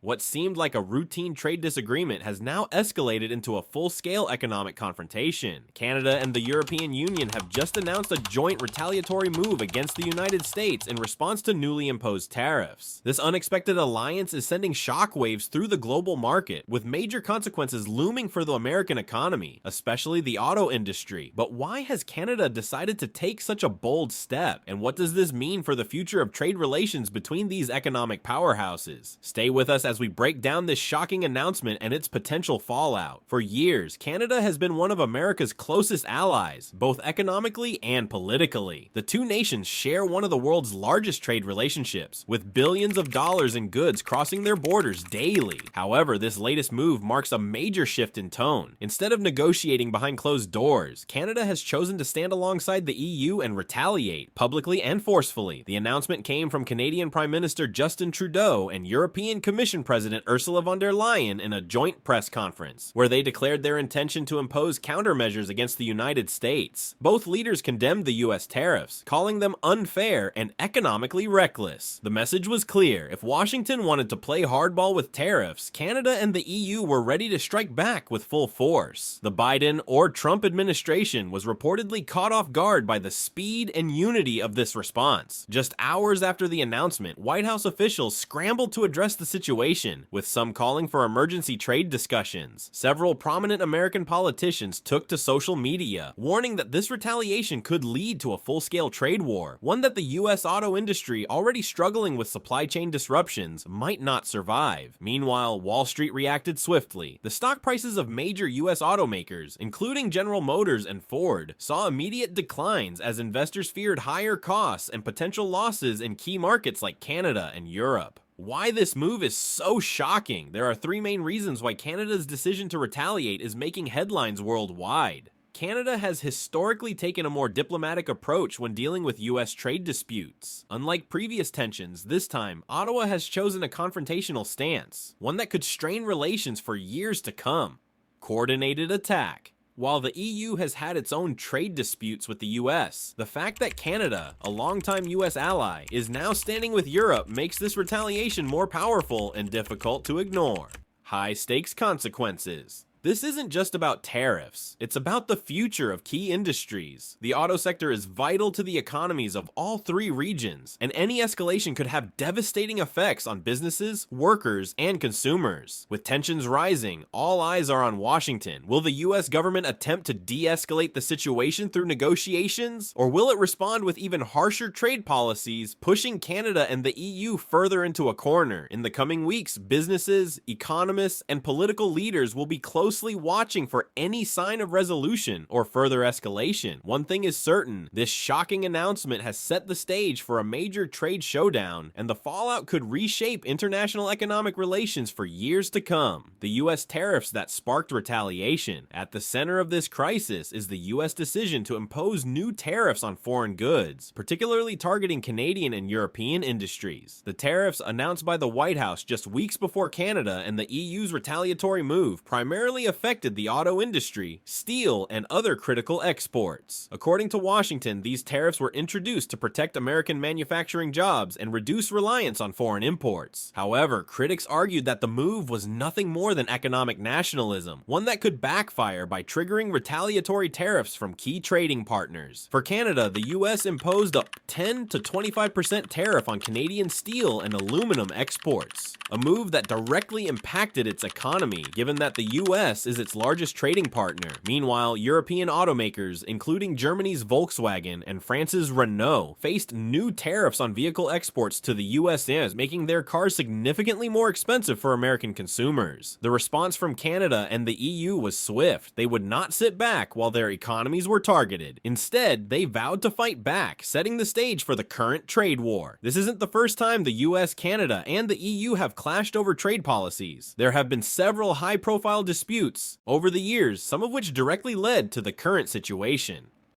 What seemed like a routine trade disagreement has now escalated into a full-scale economic confrontation. Canada and the European Union have just announced a joint retaliatory move against the United States in response to newly imposed tariffs. This unexpected alliance is sending shockwaves through the global market, with major consequences looming for the American economy, especially the auto industry. But why has Canada decided to take such a bold step? And what does this mean for the future of trade relations between these economic powerhouses? Stay with us as we break down this shocking announcement and its potential fallout. For years, Canada has been one of America's closest allies, both economically and politically. The two nations share one of the world's largest trade relationships, with billions of dollars in goods crossing their borders daily. However, this latest move marks a major shift in tone. Instead of negotiating behind closed doors, Canada has chosen to stand alongside the EU and retaliate, publicly and forcefully. The announcement came from Canadian Prime Minister Justin Trudeau and European Commission President Ursula von der Leyen in a joint press conference, where they declared their intention to impose countermeasures against the United States. Both leaders condemned the US tariffs, calling them unfair and economically reckless. The message was clear: if Washington wanted to play hardball with tariffs, Canada and the EU were ready to strike back with full force. The Biden or Trump administration was reportedly caught off guard by the speed and unity of this response. Just hours after the announcement, White House officials scrambled to address the situation, with some calling for emergency trade discussions. Several prominent American politicians took to social media, warning that this retaliation could lead to a full-scale trade war, one that the US auto industry, already struggling with supply chain disruptions, might not survive. Meanwhile, Wall Street reacted swiftly. The stock prices of major US automakers, including General Motors and Ford, saw immediate declines as investors feared higher costs and potential losses in key markets like Canada and Europe. Why this move is so shocking? There are three main reasons why Canada's decision to retaliate is making headlines worldwide. Canada has historically taken a more diplomatic approach when dealing with US trade disputes. Unlike previous tensions, this time, Ottawa has chosen a confrontational stance, one that could strain relations for years to come. Coordinated attack. While the EU has had its own trade disputes with the US, the fact that Canada, a longtime US ally, is now standing with Europe makes this retaliation more powerful and difficult to ignore. High-stakes consequences. This isn't just about tariffs, it's about the future of key industries. The auto sector is vital to the economies of all three regions, and any escalation could have devastating effects on businesses, workers, and consumers. With tensions rising, all eyes are on Washington. Will the US government attempt to de-escalate the situation through negotiations, or will it respond with even harsher trade policies, pushing Canada and the EU further into a corner? In the coming weeks, businesses, economists, and political leaders will be closely watching for any sign of resolution or further escalation. One thing is certain: this shocking announcement has set the stage for a major trade showdown, and the fallout could reshape international economic relations for years to come. The US tariffs that sparked retaliation. At the center of this crisis is the US decision to impose new tariffs on foreign goods, particularly targeting Canadian and European industries. The tariffs, announced by the White House just weeks before Canada and the EU's retaliatory move, primarily affected the auto industry, steel, and other critical exports. According to Washington, these tariffs were introduced to protect American manufacturing jobs and reduce reliance on foreign imports. However, critics argued that the move was nothing more than economic nationalism, one that could backfire by triggering retaliatory tariffs from key trading partners. For Canada, the US imposed a 10 to 25% tariff on Canadian steel and aluminum exports, a move that directly impacted its economy, given that the US is its largest trading partner. Meanwhile, European automakers, including Germany's Volkswagen and France's Renault, faced new tariffs on vehicle exports to the US, making their cars significantly more expensive for American consumers. The response from Canada and the EU was swift. They would not sit back while their economies were targeted. Instead, they vowed to fight back, setting the stage for the current trade war. This isn't the first time the US, Canada, and the EU have clashed over trade policies. There have been several high-profile disputes over the years, some of which directly led to the current situation.